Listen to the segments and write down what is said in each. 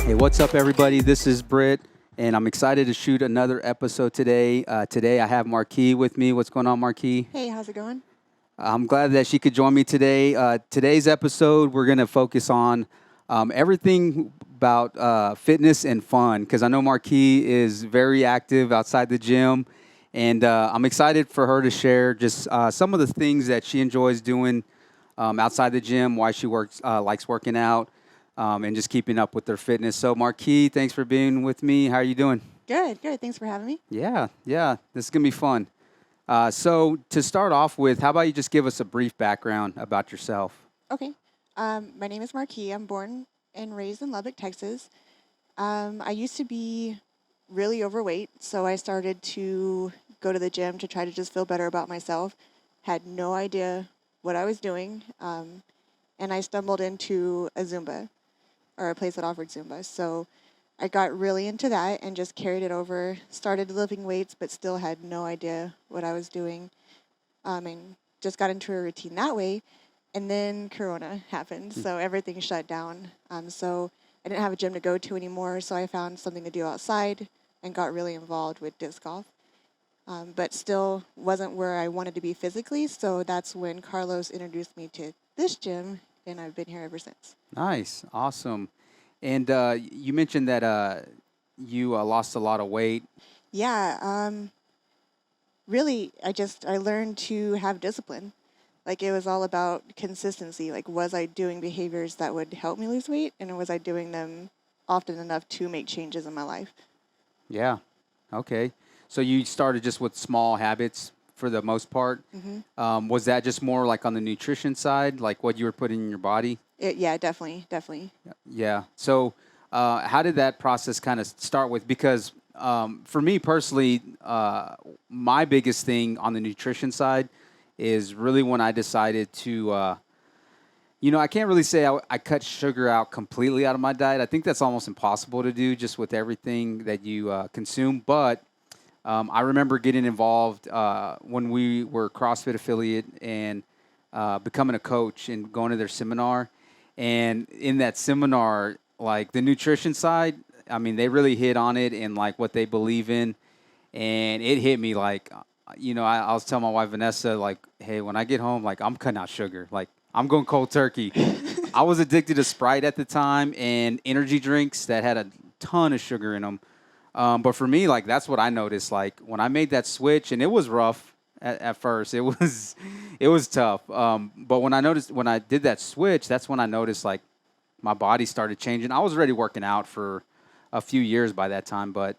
Hey, what's up, everybody? This is Britt, and I'm excited to shoot another episode today. Today, I have Marquaie with me. What's going on, Marquaie? Hey, how's it going? I'm glad that she could join me today. Today's episode, we're going to focus on everything about fitness and fun, because I know Marquaie is very active outside the gym, and I'm excited for her to share just some of the things that she enjoys doing outside the gym, why she likes working out, and just keeping up with their fitness. So, Marquaie, thanks for being with me. How are you doing? Good, good. Thanks for having me. Yeah. This is going to be fun. So to start off with, how about you just give us a brief background about yourself? Okay. My name is Marquaie. I'm born and raised in Lubbock, Texas. I used to be really overweight, so I started to go to the gym to try to just feel better about myself. Had no idea what I was doing, and I stumbled into a Zumba, or a place that offered Zumba. So I got really into that and just carried it over, started lifting weights, but still had no idea what I was doing, and just got into a routine that way. And then Corona happened, so everything shut down. So I didn't have a gym to go to anymore, so I found something to do outside and got really involved with disc golf, but still wasn't where I wanted to be physically. So that's when Carlos introduced me to this gym, and I've been here ever since. Nice. Awesome. And you mentioned that you lost a lot of weight. Yeah, really, I learned to have discipline. Like, it was all about consistency. Like, was I doing behaviors that would help me lose weight, and was I doing them often enough to make changes in my life? Yeah. Okay. So you started just with small habits for the most part. Was that just more like on the nutrition side, like what you were putting in your body? Yeah, definitely, definitely. Yeah. So, how did that process kind of start with? Because for me personally, my biggest thing on the nutrition side is really when I decided to, I can't really say I cut sugar out completely out of my diet. I think that's almost impossible to do just with everything that you consume. But I remember getting involved when we were CrossFit affiliate and becoming a coach and going to their seminar. And in that seminar, like the nutrition side, I mean, they really hit on it and like what they believe in. And it hit me like, I was telling my wife, Vanessa, like, hey, when I get home, like, I'm cutting out sugar. Like, I'm going cold turkey. I was addicted to Sprite at the time and energy drinks that had a ton of sugar in them. But for me, like, that's what I noticed. Like, when I made that switch, and it was rough at first, it was tough. But when I did that switch, that's when I noticed, like, my body started changing. I was already working out for a few years by that time, but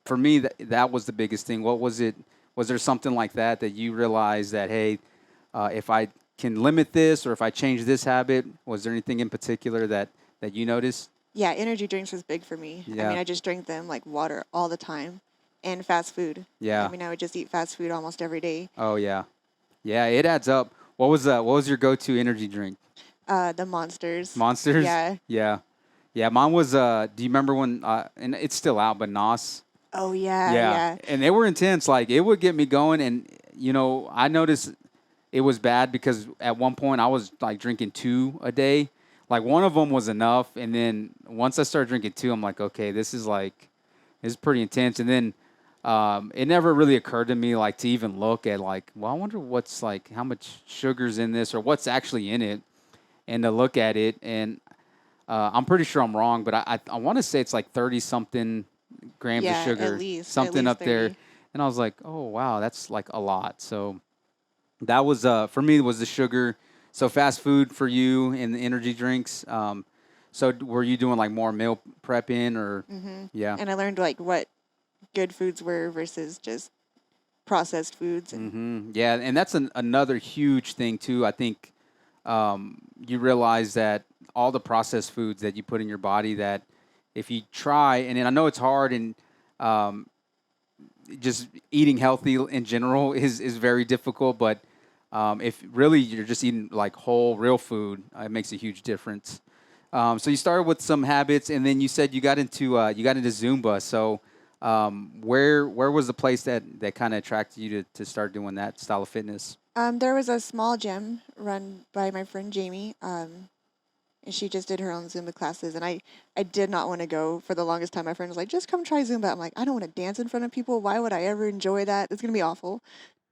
for me, that was the biggest thing. What was it? Was there something like that you realized that, hey, if I can limit this or if I change this habit, was there anything in particular that you noticed? Yeah, energy drinks was big for me. I Yeah. mean, I just drank them like water all the time, and fast food. Yeah. I mean, I would just eat fast food almost every day. Oh yeah, yeah. It adds up. What was your go-to energy drink? The Monsters. Monsters. Yeah. Yeah, yeah. Mine was. Do you remember when? And it's still out, but Nos. Oh, yeah, Yeah, yeah. and they were intense. Like it would get me going, and I noticed it was bad because at one point I was like drinking 2 a day. Like one of them was enough, and then once I started drinking 2, I'm like, okay, this is pretty intense. And then it never really occurred to me like to even look at like, well, I wonder what's like how much sugar's in this or what's actually in it, and to look at it. And I'm pretty sure I'm wrong, but I want to say it's like 30 something grams of Yeah, sugar, at least something up there. 30. And I was like, oh wow, that's like a lot. So that was for me was the sugar. So fast food for you and the energy drinks. So were you doing like more meal prepping or? Yeah. And I learned like what good foods were versus just processed foods. And Yeah, and that's another huge thing too. I think you realize that all the processed foods that you put in your body, that if you try, and I know it's hard, and um, just eating healthy in general is very difficult. But if really you're just eating like whole, real food, it makes a huge difference. So you started with some habits, and then you said you got into Zumba. So where was the place that kind of attracted you to start doing that style of fitness? there was a small gym run by my friend Jamie. and she just did her own Zumba classes. And I did not want to go for the longest time. My friend was like, just come try Zumba. I'm like, I don't want to dance in front of people. Why would I ever enjoy that? It's going to be awful.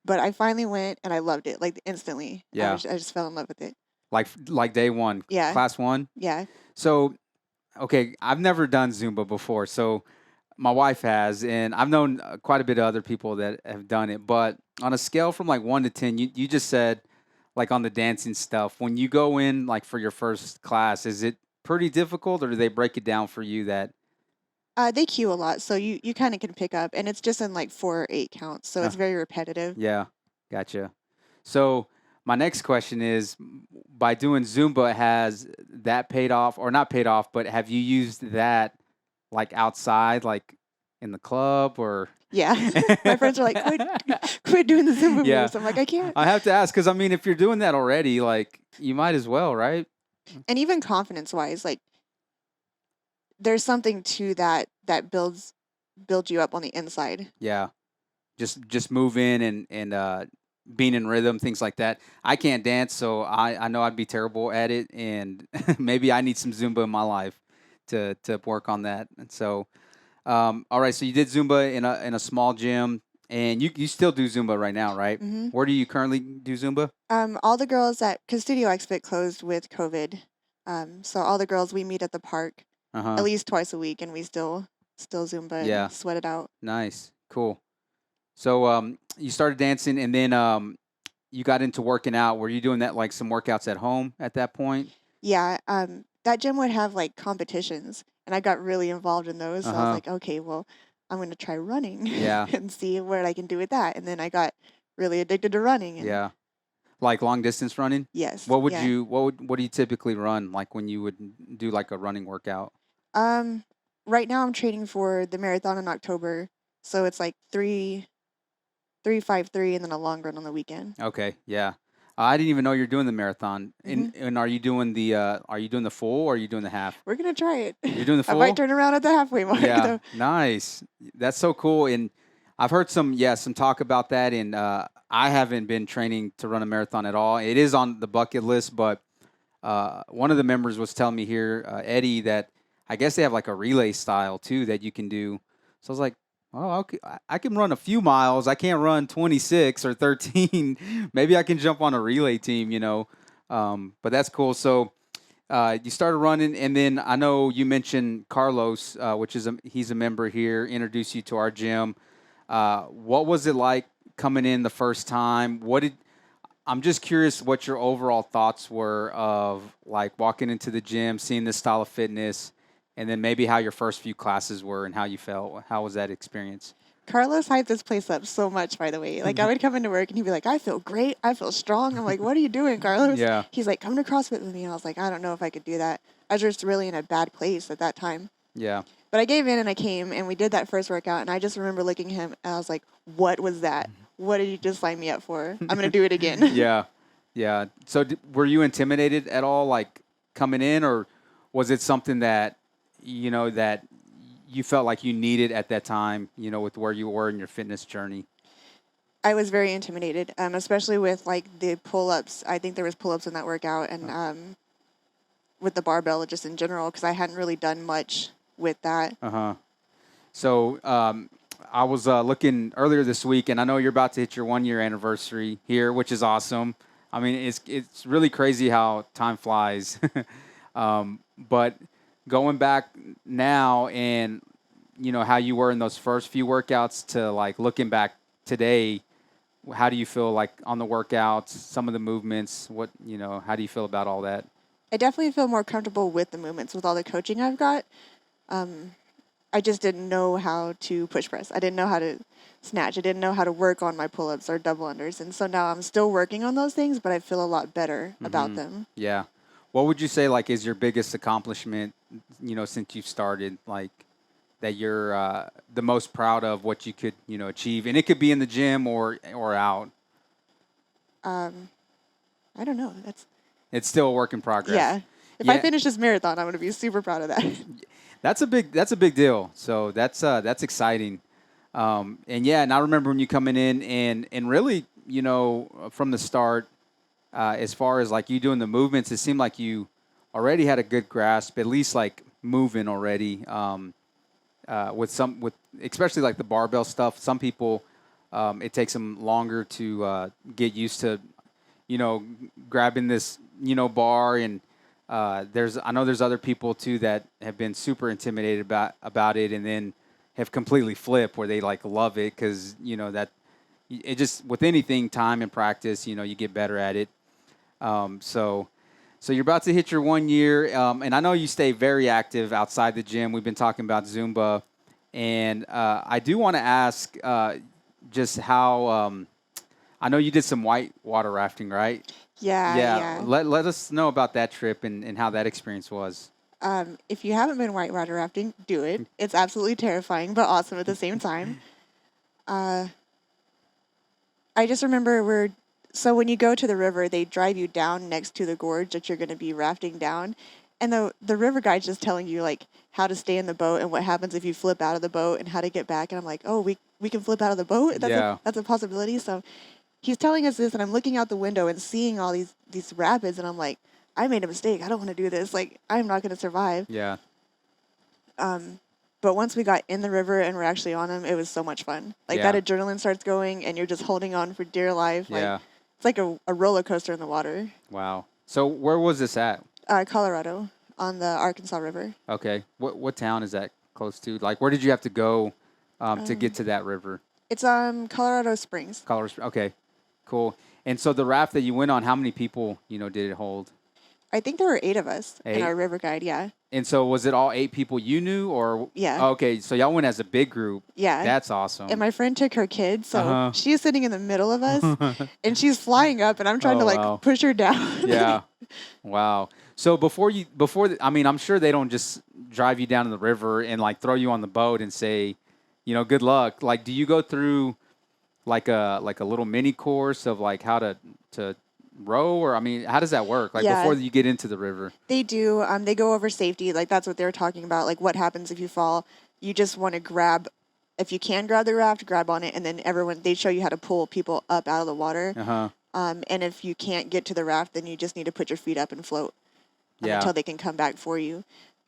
But I finally went and I loved it, like instantly. Yeah. I just fell in love with it. Like day one, Yeah. class one. Yeah. So, okay, I've never done Zumba before. So my wife has, and I've known quite a bit of other people that have done it. But on a scale from like 1 to 10, you just said like on the dancing stuff, when you go in like for your first class, is it pretty difficult or do they break it down for you that, They cue a lot, so you kind of can pick up, and it's just in like 4 or 8 counts, so uh, it's very repetitive. yeah, gotcha. So my next question is, by doing Zumba, has that paid off or not paid off, but have you used that like outside, like in the club or? Yeah. My friends are like, quit doing the Zumba Yeah, moves. I'm like, I can't. I have to ask because I mean, if you're doing that already, like you might as well, right? And even confidence wise, like there's something to that builds you up on the inside. Yeah, just moving and being in rhythm, things like that. I can't dance, so I know I'd be terrible at it, and maybe I need some Zumba in my life to work on that. And so, all right, so you did Zumba in a small gym, and you still do Zumba right now, right? Hmm. Where do you currently do Zumba? All the girls because Studio X-Fit closed with COVID, so all the girls we meet at the park Uh at huh. least twice a week, and we still Zumba Yeah. and sweat it out. Nice. Cool. So you started dancing, and then you got into working out. Were you doing that like some workouts at home at that point? Yeah, that gym would have like competitions, and I got really involved in those. Uh So I was huh. like, okay, well, I'm gonna try running Yeah. and see what I can do with that. And then I got really addicted to running. And Yeah. Like long distance running? yes, What would yeah. you what do you typically run like when you would do like a running workout? Um, right now I'm training for the marathon in October, so it's like 3, 3, 5, 3, and then a long run on the weekend. Okay, yeah. I didn't even know you're doing the marathon. Hmm. And are you doing the full or are you doing the half? We're gonna try it. You're doing the I might full? turn around at the halfway mark Yeah, though. nice. That's so cool. And I've heard some talk about that. And I haven't been training to run a marathon at all. It is on the bucket list, but one of the members was telling me here, Eddie, that I guess they have like a relay style too that you can do. So I was like, oh, okay, I can run a few miles. I can't run 26 or 13. Maybe I can jump on a relay team. But that's cool. So you started running, and then I know you mentioned Carlos, which is he's a member here, introduced you to our gym. What was it like coming in the first time? I'm just curious what your overall thoughts were of like walking into the gym, seeing this style of fitness, and then maybe how your first few classes were and how you felt. How was that experience? Carlos hyped this place up so much, by the way. Like, I would come into work and he'd be like, I feel great. I feel strong. I'm like, what are you doing, Carlos? Yeah. He's like, come to CrossFit with me. And I was like, I don't know if I could do that. I was just really in a bad place at that time. Yeah. But I gave in and I came and we did that first workout. And I just remember looking at him and I was like, what was that? What did you just sign me up for? I'm going to do it again. Yeah. Yeah. So were you intimidated at all, like coming in, or was it something that, that you felt like you needed at that time, with where you were in your fitness journey? I was very intimidated, especially with like the pull-ups. I think there was pull-ups in that workout and with the barbell just in general because I hadn't really done much with that. Uh-huh. So I was looking earlier this week, and I know you're about to hit your 1 year anniversary here, which is awesome. I mean, it's really crazy how time flies. But going back now and, how you were in those first few workouts to like looking back today, how do you feel like on the workouts, some of the movements, how do you feel about all that? I definitely feel more comfortable with the movements with all the coaching I've got. I just didn't know how to push press. I didn't know how to snatch. I didn't know how to work on my pull-ups or double unders. And so now I'm still working on those things, but I feel a lot better about them. Yeah. What would you say like is your biggest accomplishment, since you've started, like that you're the most proud of what you could, achieve? And it could be in the gym or out. I don't know. It's still a work in progress. Yeah. If I finish this marathon, I'm going to be super proud of that. That's a big deal. So that's exciting. And I remember when you coming in and really, from the start, as far as like you doing the movements, it seemed like you already had a good grasp, at least like moving already. With especially like the barbell stuff, some people it takes them longer to get used to, you know, grabbing this, bar. And I know there's other people too that have been super intimidated about it, and then have completely flipped where they like love it because that it just with anything, time and practice, you get better at it. So you're about to hit your 1 year, and I know you stay very active outside the gym. We've been talking about Zumba, and I do want to ask just how I know you did some white water rafting, right? Yeah, Yeah, yeah. let us know about that trip and how that experience was. If you haven't been whitewater rafting, do it. It's absolutely terrifying, but awesome at the same time. Uh, I just remember so when you go to the river, they drive you down next to the gorge that you're going to be rafting down, and the river guide's just telling you like how to stay in the boat and what happens if you flip out of the boat and how to get back. And I'm like, oh, we can flip out of the boat. Yeah. That's a possibility. So he's telling us this, and I'm looking out the window and seeing all these rapids, and I'm like, I made a mistake. I don't want to do this. Like, I'm not going to survive. Yeah. But once we got in the river and we're actually on them, it was so much fun. Like Yeah. that adrenaline starts going, and you're just holding on for dear life. Yeah. Like it's like a roller coaster in the water. Wow. So where was this at? Colorado on the Arkansas River. Okay. What town is that close to? Like, where did you have to go to get to that river? It's Colorado Springs. Colorado. Okay. Cool. And so the raft that you went on, how many people, did it hold? I think there were 8 of us in 8? our river guide. Yeah. And so was it all 8 people you knew, or? Yeah. Okay. So y'all went as a big group. Yeah. That's awesome. And my friend took her kid, so Uh-huh. she's sitting in the middle of us, and she's flying up, and I'm trying to like wow. push her down. Yeah. Wow. So I mean, I'm sure they don't just drive you down to the river and like throw you on the boat and say, good luck. Like, do you go through like a little mini course of like how to row, or I mean, how does that work? Like Yeah. before you get into the river? They do. They go over safety. Like that's what they're talking about. Like what happens if you fall? You just want to grab, if you can grab the raft, grab on it, and then they show you how to pull people up out of the water. Uh-huh. And if you can't get to the raft, then you just need to put your feet up and float Yeah. until they can come back for you.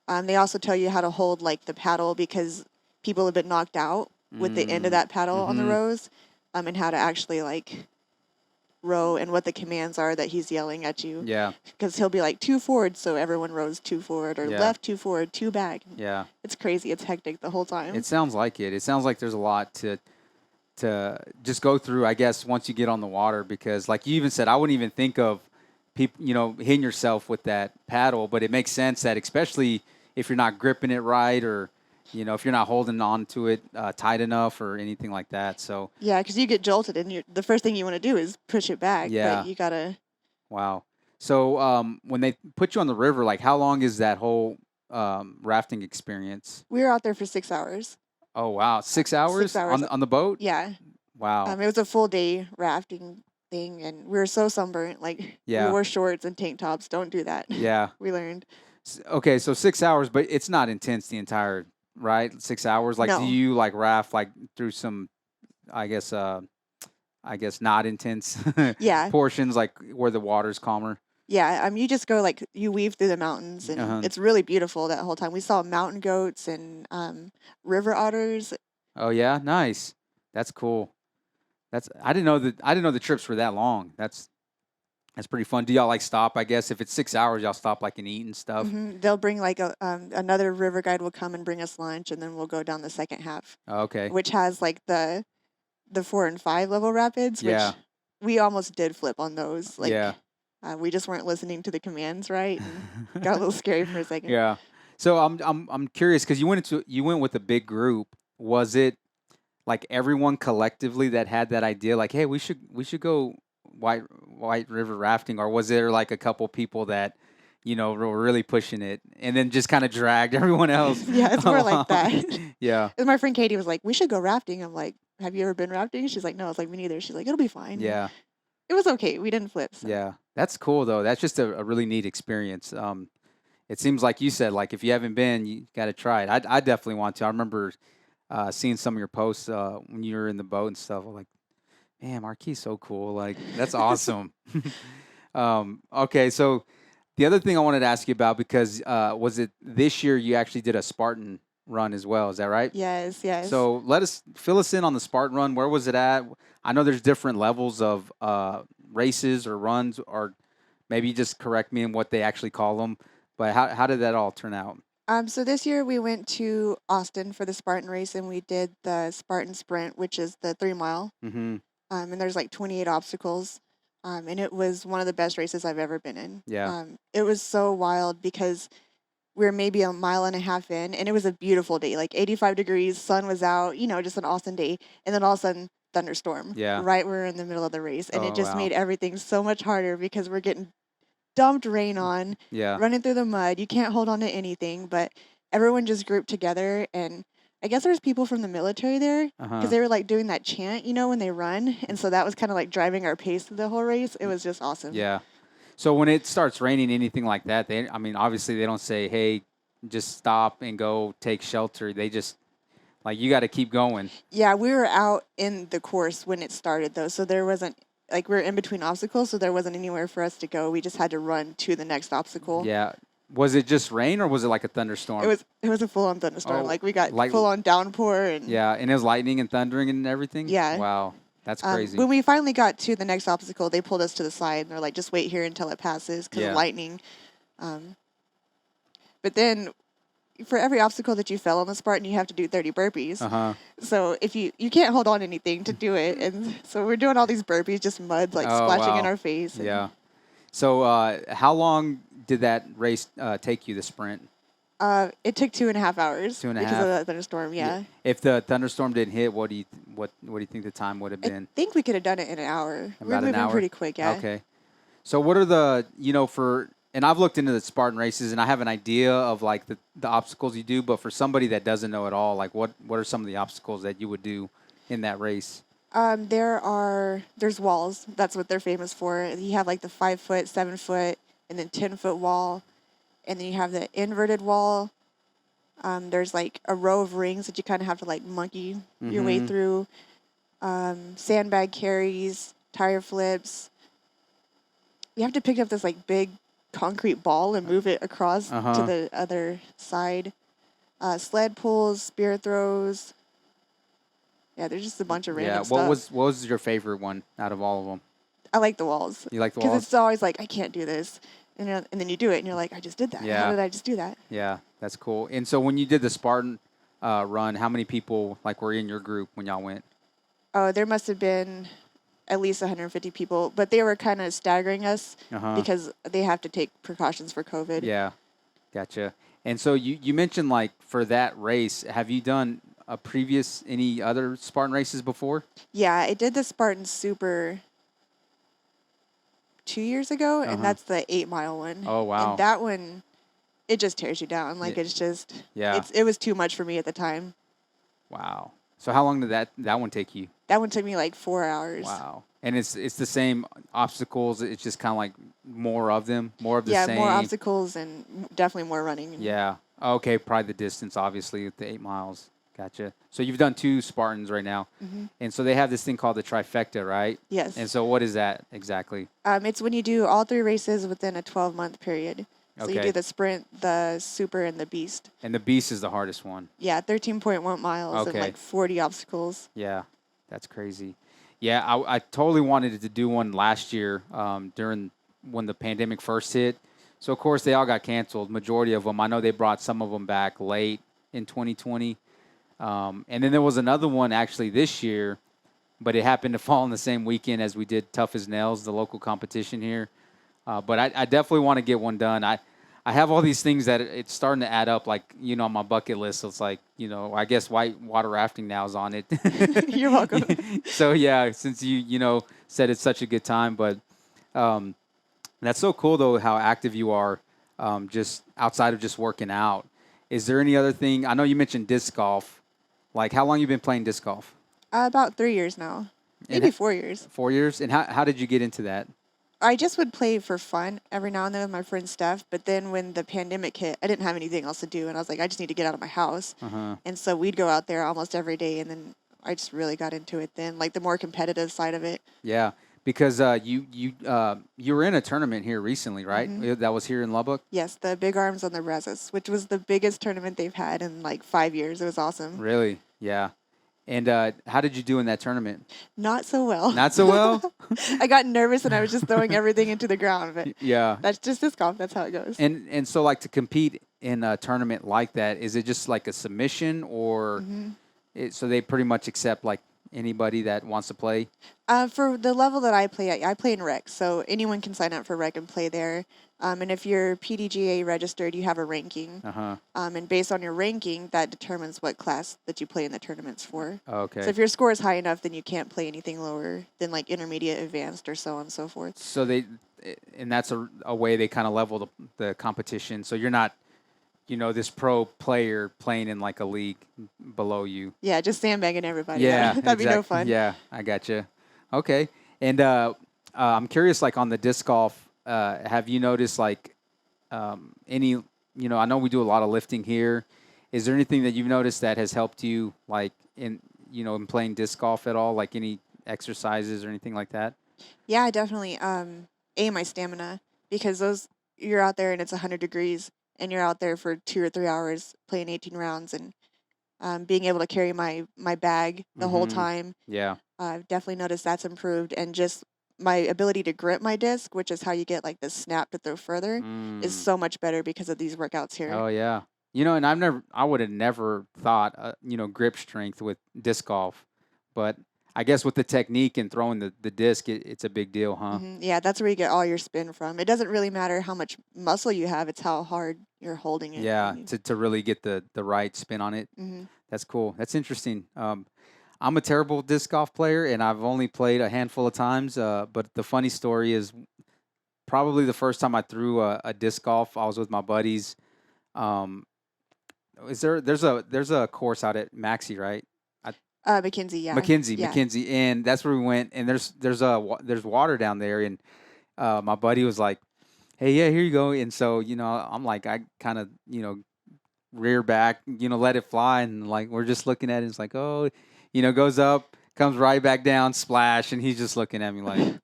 They also tell you how to hold like the paddle because people have been knocked out with the end of that paddle on the rows, and how to actually like row and what the commands are that he's yelling at you. Yeah. Because he'll be like 2 forward, so everyone rows 2 forward, or Yeah. left 2 forward, 2 back. Yeah. It's crazy. It's hectic the whole time. It sounds like it. It sounds like there's a lot to just go through, I guess, once you get on the water, because like you even said, I wouldn't even think of people, hitting yourself with that paddle, but it makes sense that especially if you're not gripping it right, or, if you're not holding on to it tight enough or anything like that. So, Yeah, because you get jolted, and the first thing you want to do is push it back. Yeah. But you gotta. wow. So when they put you on the river, like how long is that whole rafting experience? We were out there for 6 hours. Oh, wow. 6 hours, 6 hours. on the boat? Yeah. Wow. It was a full day rafting thing, and we were so sunburnt. Like Yeah. we wore shorts and tank tops. Don't do that. Yeah. We learned. Okay, so 6 hours, but it's not intense the entire, right? 6 hours. Like, No. do you like raft like through some, I guess not intense Yeah. portions, like where the water's calmer? Yeah. You just go like you weave through the mountains, and Uh-huh. it's really beautiful that whole time. We saw mountain goats and river otters. Oh yeah, nice. That's cool. I didn't know the trips were that long. That's pretty fun. Do y'all like stop? I guess if it's 6 hours, y'all stop like and eat and stuff. They'll bring like another river guide will come and bring us lunch, and then we'll go down the second half, Okay. which has like the 4 and 5 level rapids, which Yeah. we almost did flip on those. Like, Yeah. we just weren't listening to the commands right, and got a little scary for a second. Yeah. So I'm curious because you went with a big group. Was it like everyone collectively that had that idea, like, hey, we should go white river rafting, or was there like a couple people that were really pushing it and then just kind of dragged everyone else? Yeah, it's more like that. Yeah. And my friend Katie was like, "We should go rafting." I'm like, "Have you ever been rafting?" She's like, "No." I was like, "Me neither." She's like, "It'll be fine." Yeah. It was okay. We didn't flip. So. Yeah. That's cool though. That's just a really neat experience. It seems like you said, like, if you haven't been, you got to try it. I definitely want to. I remember seeing some of your posts when you were in the boat and stuff. I'm like, man, Marquie's so cool. Like, that's awesome. Okay, so The other thing I wanted to ask you about, because was it this year you actually did a Spartan run as well? Is that right? Yes, yes. So fill us in on the Spartan run. Where was it at? I know there's different levels of races or runs, or maybe you just correct me in what they actually call them. But how did that all turn out? So this year we went to Austin for the Spartan race, and we did the Spartan Sprint, which is the 3 mile. Mm-hmm. And there's like 28 obstacles. And it was one of the best races I've ever been in. Yeah. It was so wild because we were maybe a mile and a half in, and it was a beautiful day, like 85 degrees, sun was out, just an awesome day. And then all of a sudden, thunderstorm. Yeah. Right, we're in the middle of the race, and it Oh, just wow. made everything so much harder because we're getting dumped rain on, Yeah. running through the mud. You can't hold on to anything, but everyone just grouped together. And I guess there's people from the military there because they were like doing that chant, when they run. And so that was kind of like driving our pace through the whole race. It was just awesome. Yeah. So when it starts raining, anything like that, I mean, obviously they don't say, "Hey, just stop and go take shelter." They just like you got to keep going. Yeah, we were out in the course when it started though. So there wasn't like we were in between obstacles, so there wasn't anywhere for us to go. We just had to run to the next obstacle. Yeah. Was it just rain or was it like a thunderstorm? It was a full on thunderstorm. Oh, Like we got like- full on downpour and Yeah, and it was lightning and thundering and everything. Yeah. Wow, that's crazy. When we finally got to the next obstacle, they pulled us to the side and they're like, just wait here until it passes because Yeah. of lightning. But then for every obstacle that you fell on the Spartan, you have to do 30 burpees. So if you can't hold on to anything to do it. And so we're doing all these burpees, just mud like Oh, splashing in wow. our face. And, Yeah. So how long did that race take you? The sprint? It took 2.5 hours 2.5. because of the thunderstorm. Yeah. If the thunderstorm didn't hit, what do you think the time would have I been? think we could have done it in an hour. We're About an moving hour? pretty quick. Yeah. Okay. So what are the and I've looked into the Spartan races and I have an idea of like the obstacles you do, but for somebody that doesn't know at all, like what are some of the obstacles that you would do in that race? There's walls. That's what they're famous for. You have like the 5 foot, 7 foot, and then 10-foot wall, and then you have the inverted wall. There's like a row of rings that you kind of have to like monkey your way through. Sandbag carries, tire flips. You have to pick up this like big concrete ball and move it across to the other side. Sled pulls, spear throws. Yeah, there's just a bunch of random Yeah. stuff. What was your favorite one out of all of them? I like the walls. You like the Because walls? it's always like, I can't do this. And then you do it, and you're like, I just did that. Yeah. How did I just do that? Yeah, that's cool. And so when you did the Spartan run, how many people like were in your group when y'all went? Oh, there must have been at least 150 people, but they were kind of staggering us because they have to take precautions for COVID. Yeah, gotcha. And so you mentioned like for that race, have you done any other Spartan races before? Yeah, I did the Spartan Super 2 years ago, and that's the 8-mile one. Oh, wow. And that one, it just tears you down. Like it's just, it was too much for me at the time. Wow. So how long did that one take you? That one took me like 4 hours. Wow. And it's the same obstacles. It's just kind of like more of them, more of the same. Yeah, more obstacles and definitely more running. Yeah. Okay. Probably the distance, obviously, with the 8 miles. Gotcha. So you've done 2 Spartans right now. And so they have this thing called the trifecta, right? Yes. And so what is that exactly? It's when you do all 3 races within a 12-month period. So you Okay. do the sprint, the super, and the beast. And the beast is the hardest one. Yeah, 13.1 miles and Okay. like 40 obstacles. Yeah, that's crazy. Yeah, I totally wanted to do one last year during when the pandemic first hit. So, of course, they all got canceled, majority of them. I know they brought some of them back late in 2020. And then there was another one actually this year, but it happened to fall on the same weekend as we did Tough as Nails, the local competition here. But I definitely want to get one done. I have all these things that it's starting to add up, like, on my bucket list. So it's like, I guess white water rafting now is on it. You're welcome. So, yeah, since you said it's such a good time. But that's so cool, though, how active you are just outside of just working out. Is there any other thing? I know you mentioned disc golf. Like, how long you been playing disc golf? About 3 years now. Maybe 4 years. 4 years? And how did you get into that? I just would play for fun every now and then with my friend Steph. But then when the pandemic hit, I didn't have anything else to do. And I was like, I just need to get out of my house. And so we'd go out there almost every day. And then I just really got into it then, like the more competitive side of it. Yeah. Because you were in a tournament here recently, right? That was here in Lubbock. Yes, the Big Arms on the Rezes, which was the biggest tournament they've had in like 5 years. It was awesome. Really? Yeah. And how did you do in that tournament? Not so well. Not so well? I got nervous and I was just throwing everything into the ground. But Yeah. that's just disc golf. That's how it goes. And so like to compete in a tournament like that, is it just like a submission or so they pretty much accept like anybody that wants to play? For the level that I play at, I play in rec, so anyone can sign up for rec and play there. And if you're PDGA registered, you have a ranking. Uh-huh. And based on your ranking, that determines what class that you play in the tournaments for. Okay. So if your score is high enough, then you can't play anything lower than like intermediate, advanced, or so on and so forth. So and that's a way they kind of level the competition. So you're not, this pro player playing in like a league below you. Yeah, just sandbagging everybody. Yeah, That'd be no fun. Yeah, I gotcha. Okay. And I'm curious, like on the disc golf, have you noticed like any, I know we do a lot of lifting here. Is there anything that you've noticed that has helped you like in playing disc golf at all? Like any exercises or anything like that? Yeah, definitely. My stamina, because you're out there and it's 100 degrees and you're out there for 2 or 3 hours playing 18 rounds and being able to carry my bag the whole time. Yeah. I've definitely noticed that's improved, and just my ability to grip my disc, which is how you get like the snap to throw further, is so much better because of these workouts here. Oh yeah. And I would have never thought, grip strength with disc golf, but I guess with the technique and throwing the disc, it's a big deal, huh? Yeah, that's where you get all your spin from. It doesn't really matter how much muscle you have; it's how hard you're holding it. Yeah, to really get the right spin on it. That's cool. That's interesting. I'm a terrible disc golf player, and I've only played a handful of times. But the funny story is, probably the first time I threw a disc golf, I was with my buddies. There's a course out at Maxie, right? McKinsey, yeah. McKinsey, and that's where we went. And there's water down there, and my buddy was like, "Hey, yeah, here you go." And so I'm like, I kind of rear back, let it fly, and like we're just looking at it. It's like, oh, goes up, comes right back down, splash, and he's just looking at me like,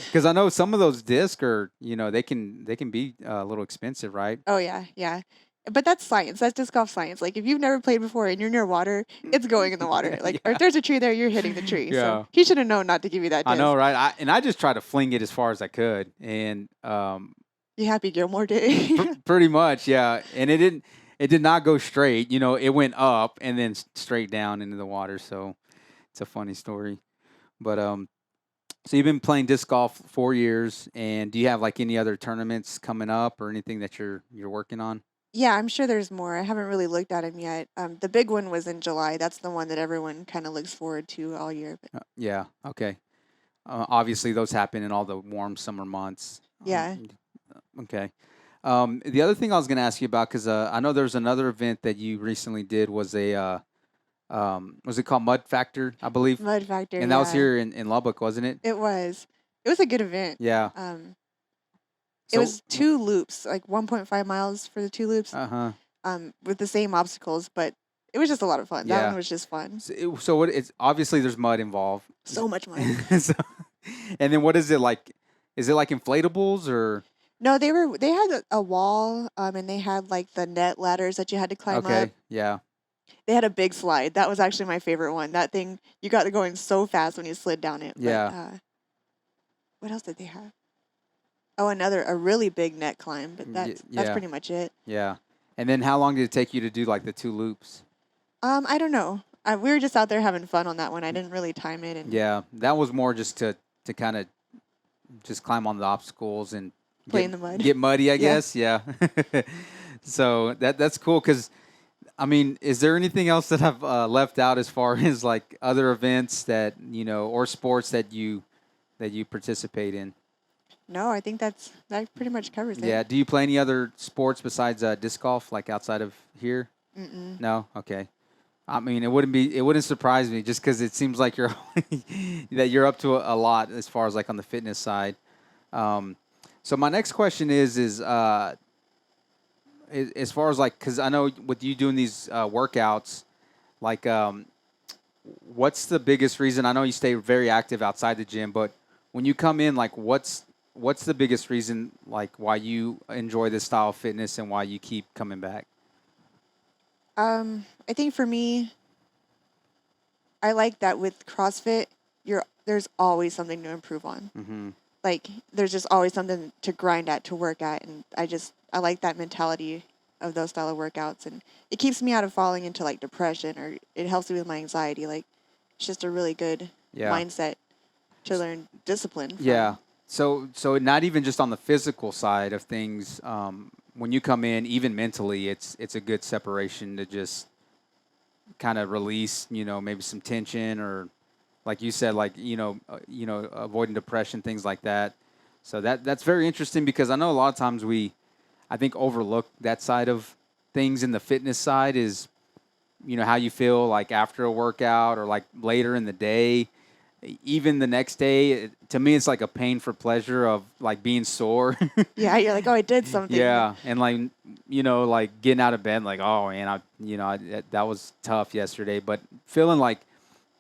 because I know some of those discs are, they can be a little expensive, right? Oh yeah. But that's science. That's disc golf science. Like if you've never played before and you're near water, it's going in the water. Like or if there's a tree there, you're hitting the tree. Yeah. So he should have known not to give you that disc. I know, right? I just tried to fling it as far as I could, and you Happy Gilmore Day. pretty much, yeah. And it did not go straight. It went up and then straight down into the water. So it's a funny story. But so you've been playing disc golf 4 years, and do you have like any other tournaments coming up or anything that you're working on? Yeah, I'm sure there's more. I haven't really looked at them yet. The big one was in July. That's the one that everyone kind of looks forward to all year. Yeah. Okay. Obviously, those happen in all the warm summer months. Yeah. Okay. The other thing I was going to ask you about, because I know there's another event that you recently did, was was it called Mud Factor, I believe? Mud Factor, and that was here in Lubbock, wasn't it? It was. It was a good event. Yeah. It was 2 loops, like 1.5 miles for the 2 loops. With the same obstacles, but it was just a lot of fun. That one was just fun. So it's obviously there's mud involved. So much mud. And then what is it like? Is it like inflatables or? No, they had a wall, and they had like the net ladders that you had to climb up. Okay, yeah. They had a big slide. That was actually my favorite one. That thing, you got going so fast when you slid down it. Yeah. But, what else did they have? Oh, a really big net climb, but that's pretty much it. Yeah. And then how long did it take you to do like the 2 loops? I don't know. We were just out there having fun on that one. I didn't really time it. Yeah, that was more just to kind of just climb on the obstacles and play in the mud. Get muddy, I guess. Yeah. So that's cool because, I mean, is there anything else that I've left out as far as like other events that or sports that you participate in? No, I think that pretty much covers it. Yeah. Do you play any other sports besides disc golf, like outside of here? Mm-mm. No. Okay. I mean, it wouldn't surprise me just because it seems like you're that you're up to a lot as far as like on the fitness side. So my next question is as far as like, because I know with you doing these workouts, like what's the biggest reason? I know you stay very active outside the gym, but when you come in, like, what's the biggest reason, like, why you enjoy this style of fitness and why you keep coming back? I think for me, I like that with CrossFit, there's always something to improve on. Mm-hmm. Like there's just always something to grind at, to work at, and I like that mentality of those style of workouts, and it keeps me out of falling into like depression, or it helps me with my anxiety. Like it's just a really good Yeah. mindset to learn discipline Yeah. from. So not even just on the physical side of things. When you come in, even mentally, it's a good separation to just kind of release, maybe some tension or, like you said, like avoiding depression, things like that. So that's very interesting because I know a lot of times I think, overlook that side of things in the fitness side is, how you feel like after a workout or like later in the day, even the next day. To me, it's like a pain for pleasure of like being sore. Yeah, you're like, oh, I did something. Yeah, and like like getting out of bed, like, oh man, that was tough yesterday. But feeling like,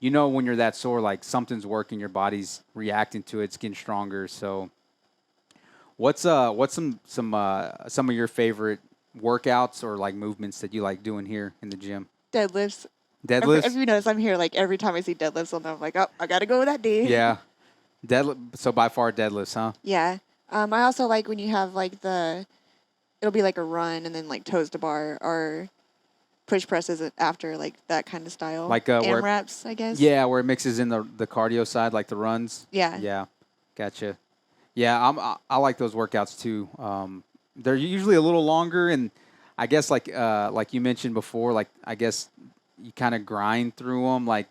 when you're that sore, like something's working, your body's reacting to it, it's getting stronger. So, what's some of your favorite workouts or like movements that you like doing here in the gym? Deadlifts. If Deadlifts? you notice, I'm here like every time I see deadlifts, I'll know I'm like, oh, I gotta go that day. Yeah, deadlift. So by far deadlifts, huh? Yeah. I also like when you have like it'll be like a run and then like toes to bar, or push presses after, like that kind of style. Like AM reps, I guess. yeah, where it mixes in the cardio side, like the runs. Yeah. Yeah, gotcha. Yeah, I like those workouts too. They're usually a little longer, and I guess like you mentioned before, like I guess you kind of grind through them. Like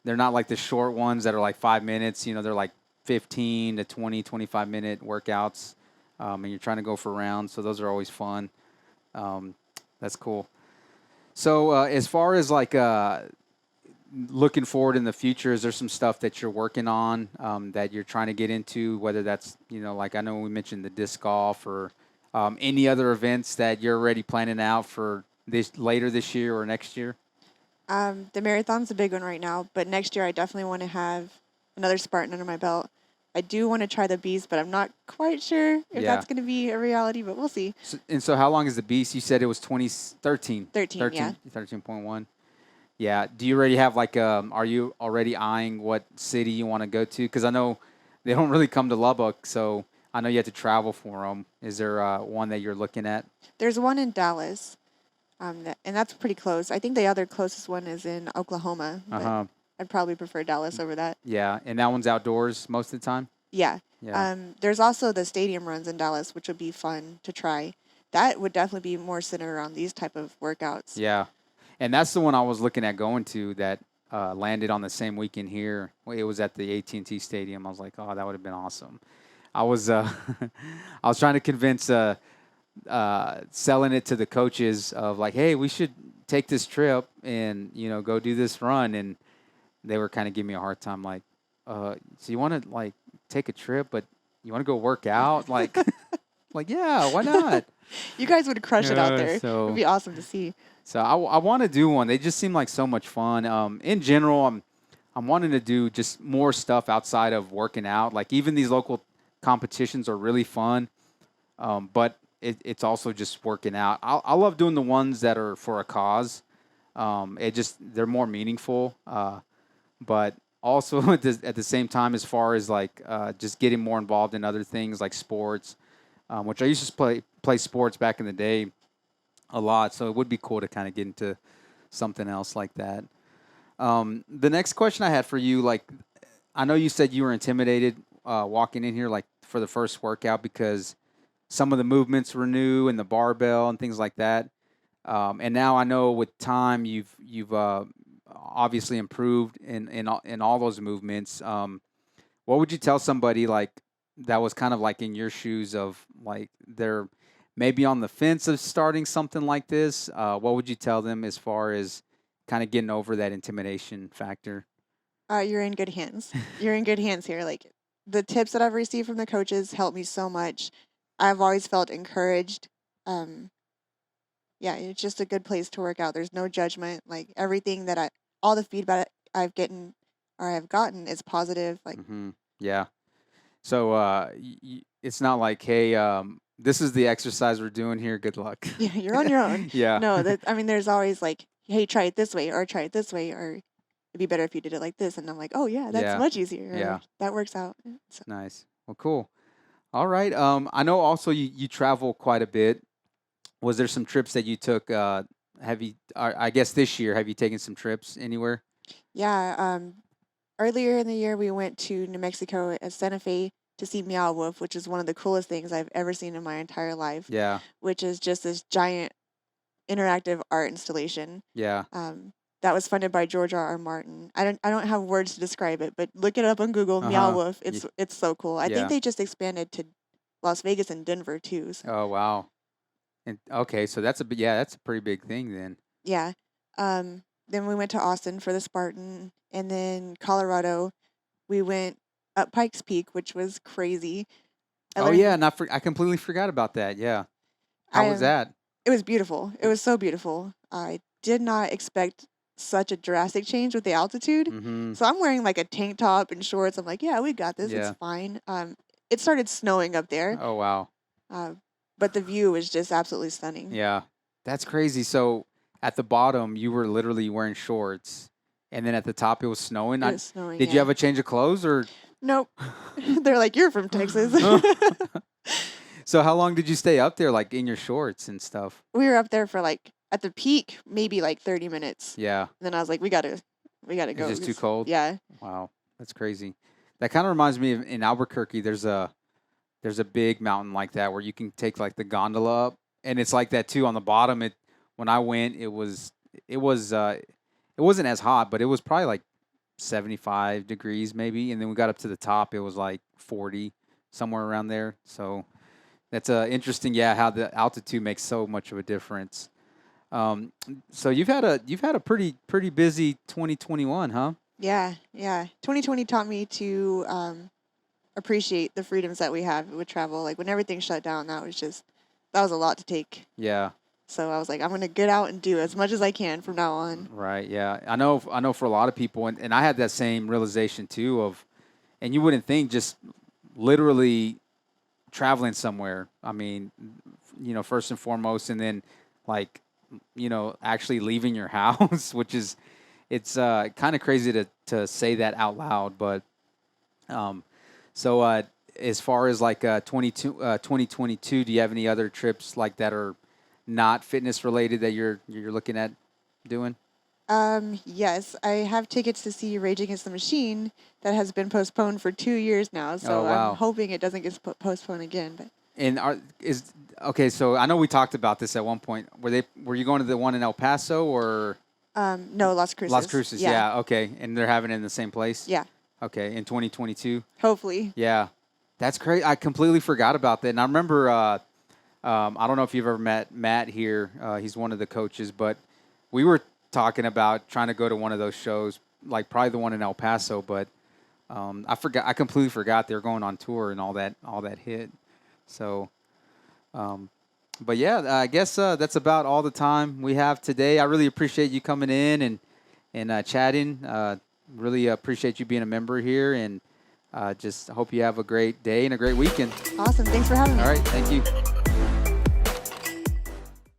they're not like the short ones that are like 5 minutes. They're like 15 to 20, 25-minute workouts, and you're trying to go for rounds. So those are always fun. Um, that's cool. So as far as like looking forward in the future, is there some stuff that you're working on that you're trying to get into? Whether that's like I know we mentioned the disc golf or any other events that you're already planning out for this later this year or next year. The marathon's a big one right now, but next year I definitely want to have another Spartan under my belt. I do want to try the beast, but I'm not quite sure if Yeah. that's going to be a reality, but we'll see. So how long is the beast? You said it was 2013. 13, yeah. 13.1. Yeah. Do you already have like are you already eyeing what city you want to go to? Because I know they don't really come to Lubbock, so I know you have to travel for them. Is there one that you're looking at? There's one in Dallas, and that's pretty close. I think the other closest one is in Oklahoma, but Uh-huh. I'd probably prefer Dallas over that. Yeah, and that one's outdoors most of the time. Yeah. Yeah. There's also the stadium runs in Dallas, which would be fun to try. That would definitely be more centered around these type of workouts. Yeah, and that's the one I was looking at going to that landed on the same weekend here. Well, it was at the AT&T Stadium. I was like, oh, that would have been awesome. I was I was trying to convince selling it to the coaches of like, hey, we should take this trip and go do this run, and they were kind of giving me a hard time, like, so you want to like take a trip, but you want to go work out, like, like yeah, why not? You guys would crush it out there. So It'd be awesome to see. So I want to do one. They just seem like so much fun. In general, I'm wanting to do just more stuff outside of working out. Like even these local competitions are really fun, but it's also just working out. I love doing the ones that are for a cause. They're more meaningful, but also at the same time, as far as like just getting more involved in other things like sports, which I used to play sports back in the day a lot, so it would be cool to kind of get into something else like that. The next question I had for you, like, I know you said you were intimidated walking in here, like for the first workout, because some of the movements were new and the barbell and things like that. And now I know with time you've obviously improved in all those movements. What would you tell somebody like that was kind of like in your shoes of like they're maybe on the fence of starting something like this? What would you tell them as far as kind of getting over that intimidation factor? You're in good hands. You're in good hands here. Like the tips that I've received from the coaches help me so much. I've always felt encouraged. Um, yeah, it's just a good place to work out. There's no judgment. Like everything all the I've gotten is positive. Like, Yeah. So it's not like, hey, this is the exercise we're doing here. Good luck. yeah, you're on your own. Yeah. No, I mean, there's always like, hey, try it this way, or try it this way, or it'd be better if you did it like this. And I'm like, oh yeah, that's Yeah. much easier. Yeah. Or, that works out. So, Nice. Well, cool. All right. I know also you travel quite a bit. Was there some trips that you took? I guess this year, have you taken some trips anywhere? yeah. Earlier in the year, we went to New Mexico at Santa Fe to see Meow Wolf, which is one of the coolest things I've ever seen in my entire life. Yeah. Which is just this giant interactive art installation. Yeah. That was funded by George R. R. Martin. I don't have words to describe it, but look it up on Google. Meow Wolf. It's so cool. I think they just expanded to Las Vegas and Denver too. So. Oh wow. And okay, so that's that's a pretty big thing then. Yeah. Then we went to Austin for the Spartan, and then Colorado, we went up Pikes Peak, which was crazy. Yeah, and I completely forgot about that. Yeah. How was that? It was beautiful. It was so beautiful. I did not expect such a drastic change with the altitude. So I'm wearing like a tank top and shorts. I'm like, yeah, we got this. Yeah. It's fine. It started snowing up there. Oh, wow. But the view was just absolutely stunning. Yeah. That's crazy. So at the bottom, you were literally wearing shorts. And then at the top, it was snowing. It was snowing, Did you have a change of clothes or? Nope. They're like, you're from Texas. So how long did you stay up there, like in your shorts and stuff? We were up there for like, at the peak, maybe like 30 minutes. Yeah. And then I was like, we gotta go. It's just too cold? Yeah. Wow. That's crazy. That kind of reminds me of in Albuquerque, there's a big mountain like that where you can take like the gondola up. And it's like that too on the bottom. When I went, it wasn't as hot, but it was probably like 75 degrees maybe. And then we got up to the top, it was like 40, somewhere around there. So that's interesting, how the altitude makes so much of a difference. So you've had a pretty busy 2021, huh? Yeah. 2020 taught me to appreciate the freedoms that we have with travel. Like when everything shut down, that was a lot to take. Yeah. So I was like, I'm gonna get out and do as much as I can from now on. Right. Yeah. I know for a lot of people, and I had that same realization too and you wouldn't think just literally traveling somewhere. I mean, first and foremost, and then like, actually leaving your house, which is, it's kind of crazy to say that out loud. But so as far as like 2022, do you have any other trips like that are not fitness related that you're looking at doing? Yes, I have tickets to see Rage Against the Machine that has been postponed for 2 years now. So I'm hoping it doesn't get postponed again. But okay. So I know we talked about this at one point. Were you going to the one in El Paso or? No, Las Cruces. Las Cruces. Yeah. Okay. And they're having it in the same place. Yeah. Okay. In 2022. Hopefully. Yeah, that's great. I completely forgot about that. And I remember. I don't know if you've ever met Matt here. He's one of the coaches, but we were talking about trying to go to one of those shows, like probably the one in El Paso, but I completely forgot they were going on tour and all that hit. So, but yeah, I guess that's about all the time we have today. I really appreciate you coming in and chatting. Really appreciate you being a member here, and just hope you have a great day and a great weekend. Awesome. Thanks for having me. All right. Thank you.